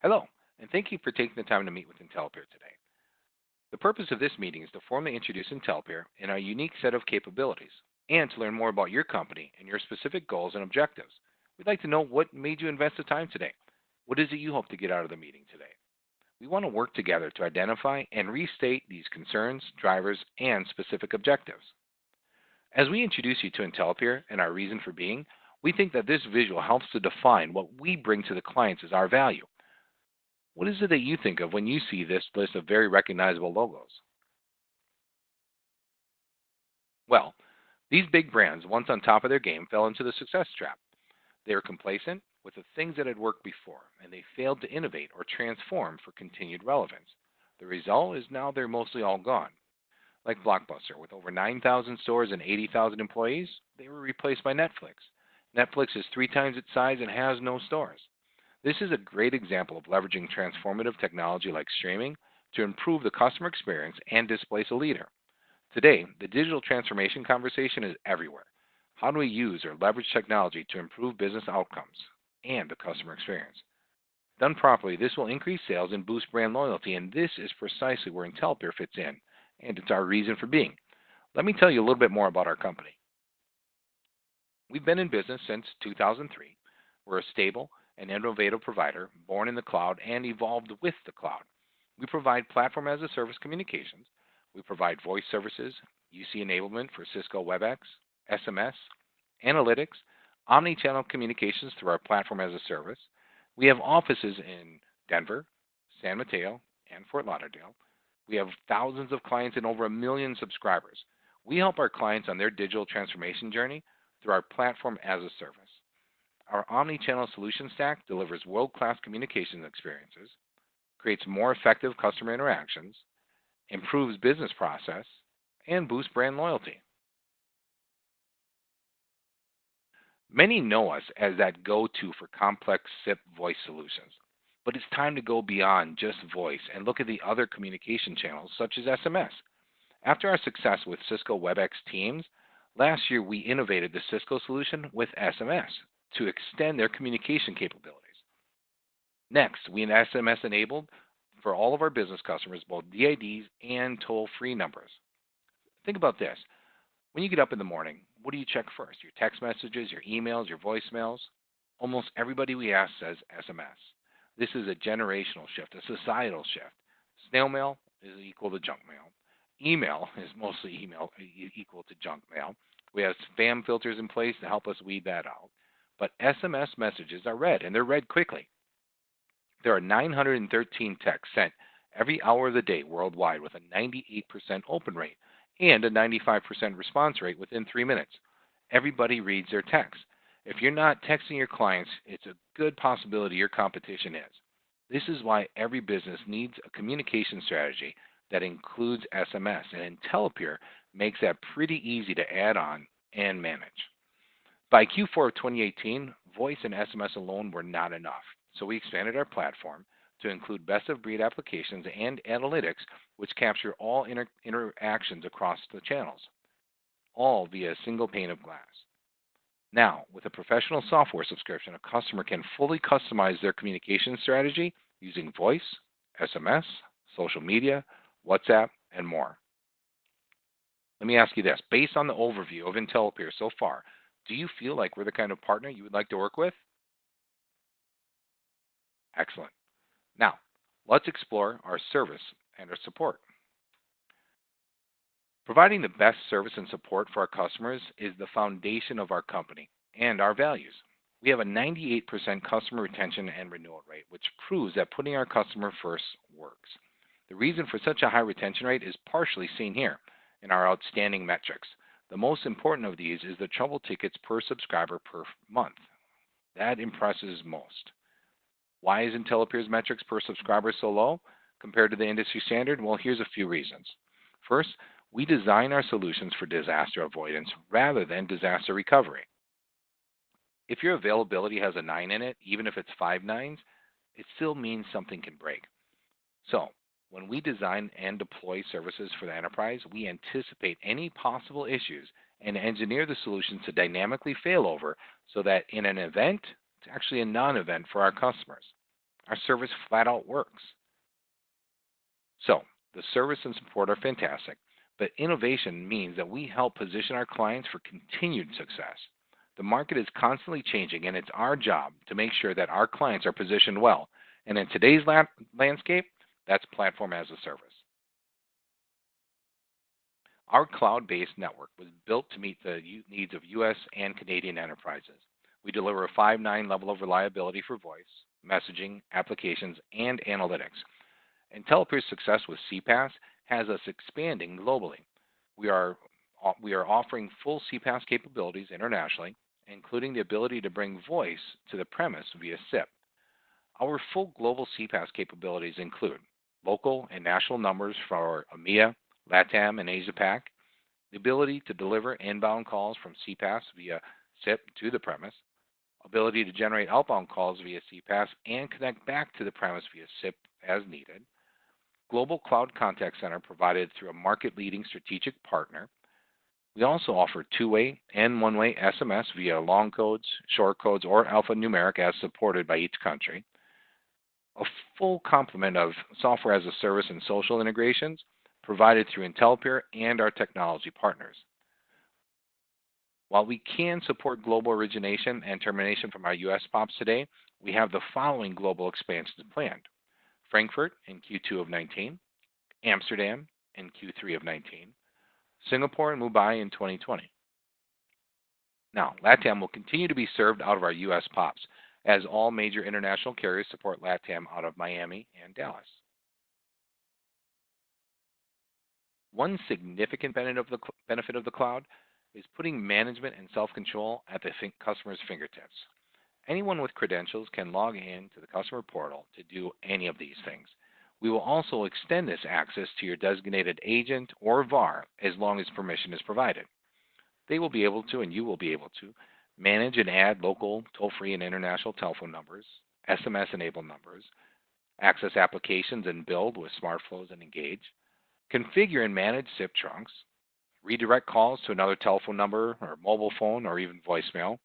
Hello, and thank you for taking the time to meet with IntelePeer today. The purpose of this meeting is to formally introduce IntelePeer and our unique set of capabilities, and to learn more about your company and your specific goals and objectives. We'd like to know what made you invest the time today. What is it you hope to get out of the meeting today? We want to work together to identify and restate these concerns, drivers, and specific objectives. As we introduce you to IntelePeer and our reason for being, we think that this visual helps to define what we bring to the clients as our value. What is it that you think of when you see this list of very recognizable logos? Well, these big brands, once on top of their game, fell into the success trap. They were complacent with the things that had worked before, and they failed to innovate or transform for continued relevance. The result is now they're mostly all gone. Like Blockbuster, with over 9,000 stores and 80,000 employees, they were replaced by Netflix. Netflix is three times its size and has no stores. This is a great example of leveraging transformative technology like streaming to improve the customer experience and displace a leader. Today, the digital transformation conversation is everywhere. How do we use or leverage technology to improve business outcomes and the customer experience? Done properly, this will increase sales and boost brand loyalty, and this is precisely where IntelePeer fits in, and it's our reason for being. Let me tell you a little bit more about our company. We've been in business since 2003. We're a stable and innovative provider born in the cloud and evolved with the cloud. We provide platform as a service communications. We provide voice services, UC enablement for Cisco WebEx, SMS, analytics, omni-channel communications through our platform as a service. We have offices in Denver, San Mateo, and Fort Lauderdale. We have thousands of clients and over 1 million subscribers. We help our clients on their digital transformation journey through our platform as a service. Our omni-channel solution stack delivers world-class communications experiences, creates more effective customer interactions, improves business process, and boosts brand loyalty. Many know us as that go-to for complex SIP voice solutions, but it's time to go beyond just voice and look at the other communication channels such as SMS. After our success with Cisco WebEx Teams, last year we innovated the Cisco solution with SMS to extend their communication capabilities. Next, we SMS enabled for all of our business customers both DIDs and toll-free numbers. Think about this. When you get up in the morning, what do you check first? Your text messages, your emails, your voicemails? Almost everybody we ask says SMS. This is a generational shift, a societal shift. Snail mail is equal to junk mail. Email is mostly equal to junk mail. We have spam filters in place to help us weed that out. But SMS messages are read, and they're read quickly. There are 913 texts sent every hour of the day worldwide with a 98% open rate and a 95% response rate within 3 minutes. Everybody reads their texts. If you're not texting your clients, it's a good possibility your competition is. This is why every business needs a communication strategy that includes SMS, and IntelePeer makes that pretty easy to add on and manage. By Q4 of 2018, voice and SMS alone were not enough, so we expanded our platform to include best-of-breed applications and analytics, which capture all interactions across the channels, all via a single pane of glass. Now, with a professional software subscription, a customer can fully customize their communication strategy using voice, SMS, social media, WhatsApp, and more. Let me ask you this. Based on the overview of IntelePeer so far, do you feel like we're the kind of partner you would like to work with? Excellent. Now, let's explore our service and our support. Providing the best service and support for our customers is the foundation of our company and our values. We have a 98% customer retention and renewal rate, which proves that putting our customer first works. The reason for such a high retention rate is partially seen here in our outstanding metrics. The most important of these is the trouble tickets per subscriber per month. That impresses most. Why is IntelePeer's metrics per subscriber so low compared to the industry standard? Well, here's a few reasons. First, we design our solutions for disaster avoidance rather than disaster recovery. If your availability has a 9 in it, even if it's 5 nines, it still means something can break. So, when we design and deploy services for the enterprise, we anticipate any possible issues and engineer the solutions to dynamically fail over so that in an event, it's actually a non-event for our customers. Our service flat out works. So, the service and support are fantastic, but innovation means that we help position our clients for continued success. The market is constantly changing, and it's our job to make sure that our clients are positioned well. And in today's landscape, that's platform as a service. Our cloud based network was built to meet the needs of U.S. and Canadian enterprises. We deliver a 5.9 level of reliability for voice, messaging, applications, and analytics. IntelePeer's success with CPaaS has us expanding globally. We are, we are offering full CPaaS capabilities internationally, including the ability to bring voice to the premise via SIP. Our full global CPaaS capabilities include local and national numbers for EMEA, LATAM, and Asia Pac, the ability to deliver inbound calls from CPaaS via SIP to the premise, ability to generate outbound calls via CPaaS and connect back to the premise via SIP as needed, global cloud contact center provided through a market-leading strategic partner. We also offer two-way and one-way SMS via long codes, short codes, or alphanumeric as supported by each country. A full complement of software as a service and social integrations provided through IntelePeer and our technology partners. While we can support global origination and termination from our US POPs today, we have the following global expansions planned: Frankfurt in Q2 of 19, Amsterdam in Q3 of 19, Singapore and Mumbai in 2020. Now, LATAM will continue to be served out of our US POPs, as all major international carriers support LATAM out of Miami and Dallas. One significant benefit of the cloud is putting management and self-control at the customer's fingertips. Anyone with credentials can log in to the customer portal to do any of these things. We will also extend this access to your designated agent or VAR as long as permission is provided. They will be able to, and you will be able to, manage and add local, toll-free, and international telephone numbers, SMS-enabled numbers, access applications and build with SmartFlows and Engage, configure and manage SIP trunks, redirect calls to another telephone number or mobile phone or even voicemail,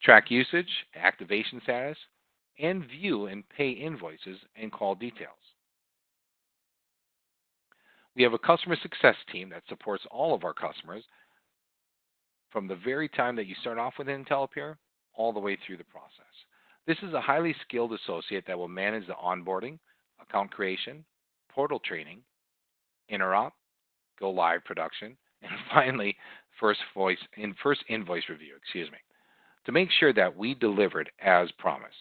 track usage, activation status, and view and pay invoices and call details. We have a customer success team that supports all of our customers from the very time that you start off with IntelePeer all the way through the process. This is a highly skilled associate that will manage the onboarding, account creation, portal training, interop, go live production, and finally, first invoice review, to make sure that we delivered as promised.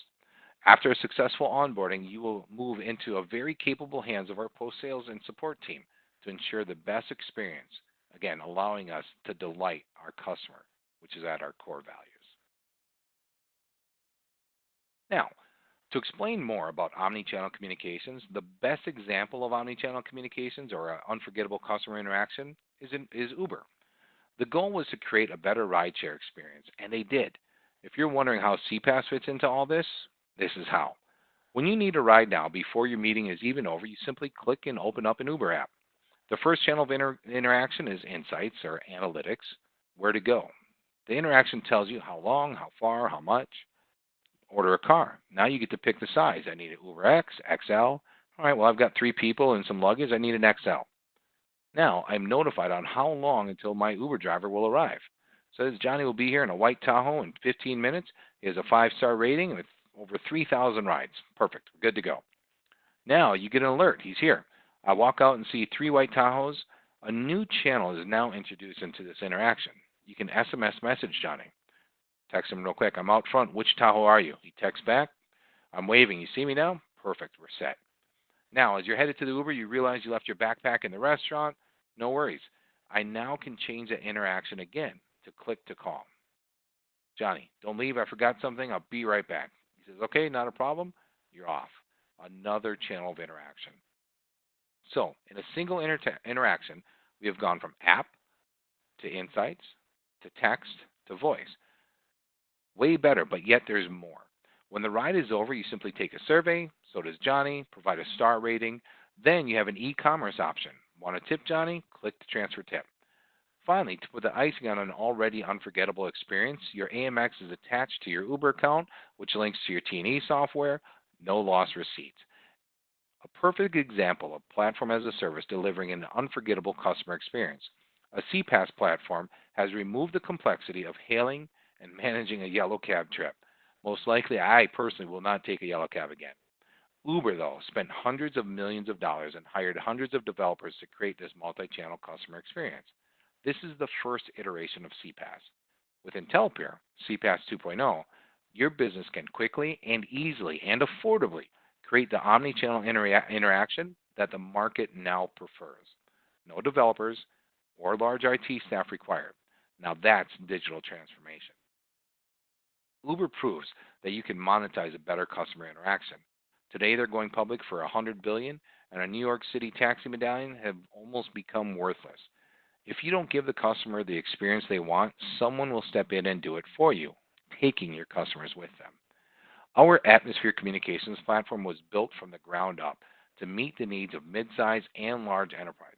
After a successful onboarding, you will move into a very capable hands of our post-sales and support team to ensure the best experience, again, allowing us to delight our customer, which is at our core values. Now, to explain more about omnichannel communications, the best example of omnichannel communications or an unforgettable customer interaction is Uber. The goal was to create a better rideshare experience, and they did. If you're wondering how CPaaS fits into all this, this is how. When you need a ride now, before your meeting is even over, you simply click and open up an Uber app. The first channel of interaction is insights or analytics, where to go. The interaction tells you how long, how far, how much. Order a car. Now you get to pick the size. I need an Uber X, XL. All right, well, I've got 3 people and some luggage. I need an XL. Now I'm notified on how long until my Uber driver will arrive. Says Johnny will be here in a white Tahoe in 15 minutes. He has a 5-star rating with over 3,000 rides. Perfect. We're good to go. Now you get an alert. He's here. I walk out and see 3 white Tahoes. A new channel is now introduced into this interaction. You can SMS message Johnny. Text him real quick. I'm out front. Which Tahoe are you? He texts back. I'm waving. You see me now? Perfect. We're set. Now, as you're headed to the Uber, you realize you left your backpack in the restaurant. No worries. I now can change that interaction again to click to call. Johnny, don't leave. I forgot something. I'll be right back. He says, okay, not a problem. You're off. Another channel of interaction. So, in a single interaction, we have gone from app to insights to text to voice. Way better, but yet there's more. When the ride is over, you simply take a survey, so does Johnny, provide a star rating. Then you have an e-commerce option. Want to tip Johnny? Click to transfer tip. Finally, to put the icing on an already unforgettable experience, your AMX is attached to your Uber account, which links to your T&E software, no lost receipts. A perfect example of platform as a service delivering an unforgettable customer experience. A CPaaS platform has removed the complexity of hailing and managing a yellow cab trip. Most likely, I personally will not take a yellow cab again. Uber, though, spent hundreds of millions of dollars and hired hundreds of developers to create this multi-channel customer experience. This is the first iteration of CPaaS. With IntelePeer, CPaaS 2.0, your business can quickly and easily and affordably create the omni-channel interaction that the market now prefers. No developers or large IT staff required. Now that's digital transformation. Uber proves that you can monetize a better customer interaction. Today they're going public for $100 billion, and a New York City taxi medallion have almost become worthless. If you don't give the customer the experience they want, someone will step in and do it for you, taking your customers with them. Our Atmosphere Communications platform was built from the ground up to meet the needs of mid-size and large enterprises.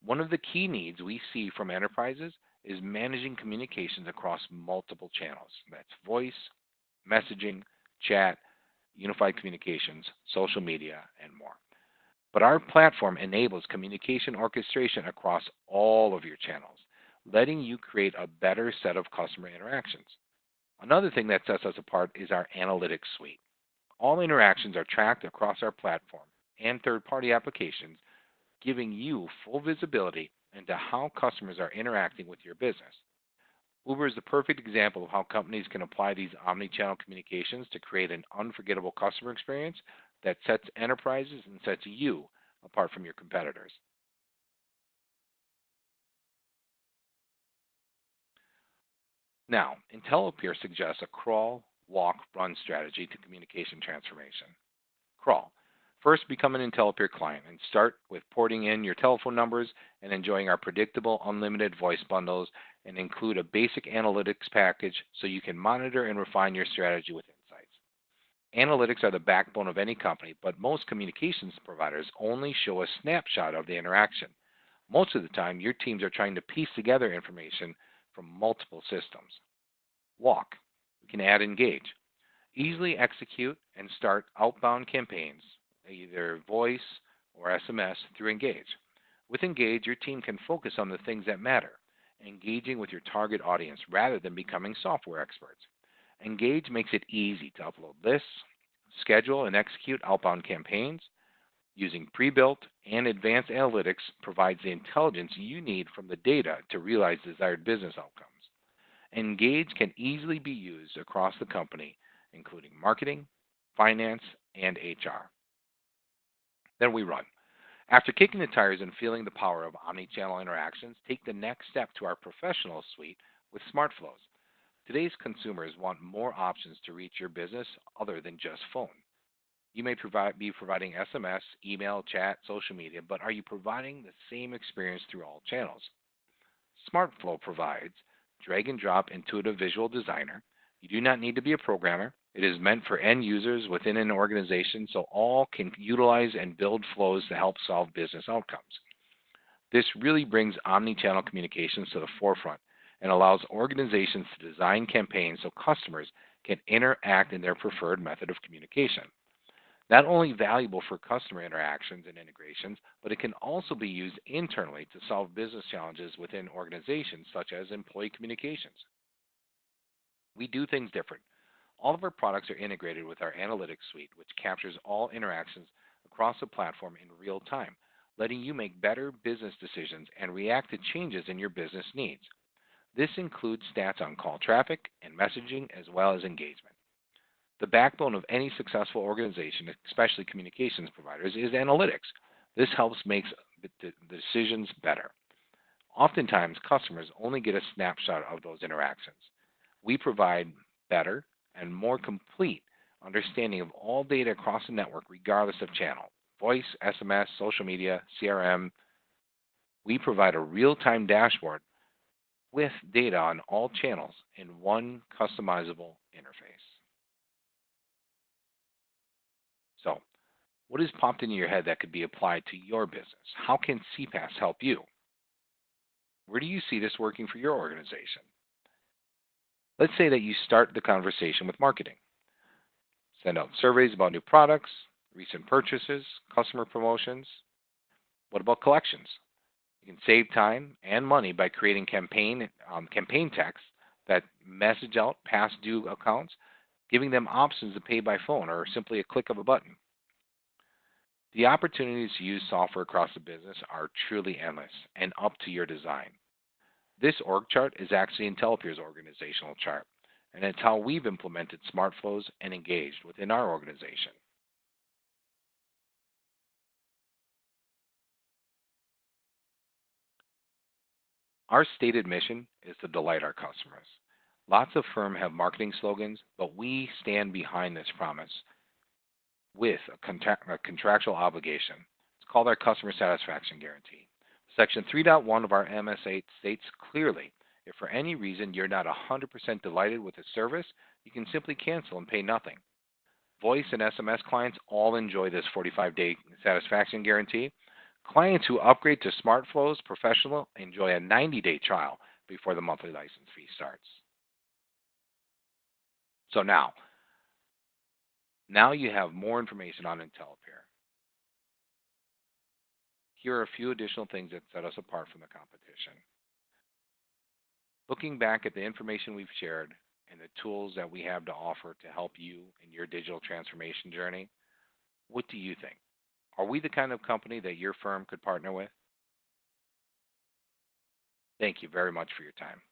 One of the key needs we see from enterprises is managing communications across multiple channels. That's voice, messaging, chat, unified communications, social media, and more. But our platform enables communication orchestration across all of your channels, letting you create a better set of customer interactions. Another thing that sets us apart is our analytics suite. All interactions are tracked across our platform and third-party applications, giving you full visibility into how customers are interacting with your business. Uber is the perfect example of how companies can apply these omni-channel communications to create an unforgettable customer experience that sets enterprises and sets you apart from your competitors. Now, IntelePeer suggests a crawl, walk, run strategy to communication transformation. Crawl. First, become an IntelePeer client and start with porting in your telephone numbers and enjoying our predictable unlimited voice bundles, and include a basic analytics package so you can monitor and refine your strategy with insights. Analytics are the backbone of any company, but most communications providers only show a snapshot of the interaction. Most of the time, your teams are trying to piece together information from multiple systems. Walk. We can add engage. Easily execute and start outbound campaigns, either voice or SMS, through Engage. With Engage, your team can focus on the things that matter, engaging with your target audience rather than becoming software experts. Engage makes it easy to upload lists, schedule and execute outbound campaigns. Using pre-built and advanced analytics provides the intelligence you need from the data to realize desired business outcomes. Engage can easily be used across the company, including marketing, finance, and HR. Then we run. After kicking the tires and feeling the power of omni-channel interactions, take the next step to our professional suite with SmartFlows. Today's consumers want more options to reach your business other than just phone. You may be providing SMS, email, chat, social media, but are you providing the same experience through all channels? SmartFlow provides drag and drop intuitive visual designer. You do not need to be a programmer. It is meant for end users within an organization so all can utilize and build flows to help solve business outcomes. This really brings omni-channel communications to the forefront and allows organizations to design campaigns so customers can interact in their preferred method of communication. Not only valuable for customer interactions and integrations, but it can also be used internally to solve business challenges within organizations such as employee communications. We do things different. All of our products are integrated with our analytics suite, which captures all interactions across the platform in real time, letting you make better business decisions and react to changes in your business needs. This includes stats on call traffic and messaging, as well as engagement. The backbone of any successful organization, especially communications providers, is analytics. This helps make the decisions better. Oftentimes, customers only get a snapshot of those interactions. We provide better and more complete understanding of all data across the network, regardless of channel: voice, SMS, social media, CRM. We provide a real-time dashboard with data on all channels in one customizable interface. So, what has popped into your head that could be applied to your business? How can CPaaS help you? Where do you see this working for your organization? Let's say that you start the conversation with marketing. Send out surveys about new products, recent purchases, customer promotions. What about collections? You can save time and money by creating campaign texts that message out past due accounts, giving them options to pay by phone or simply a click of a button. The opportunities to use software across the business are truly endless and up to your design. This org chart is actually IntelePeer's organizational chart, and it's how we've implemented smart flows and engaged within our organization. Our stated mission is to delight our customers. Lots of firms have marketing slogans, but we stand behind this promise with a contractual obligation. It's called our Customer Satisfaction Guarantee. Section 3.1 of our MSA states clearly, if for any reason you're not 100% delighted with the service, you can simply cancel and pay nothing. Voice and SMS clients all enjoy this 45-day satisfaction guarantee. Clients who upgrade to SmartFlows Professional enjoy a 90-day trial before the monthly license fee starts. So now you have more information on IntelePeer. Here are a few additional things that set us apart from the competition. Looking back at the information we've shared and the tools that we have to offer to help you in your digital transformation journey, what do you think? Are we the kind of company that your firm could partner with? Thank you very much for your time.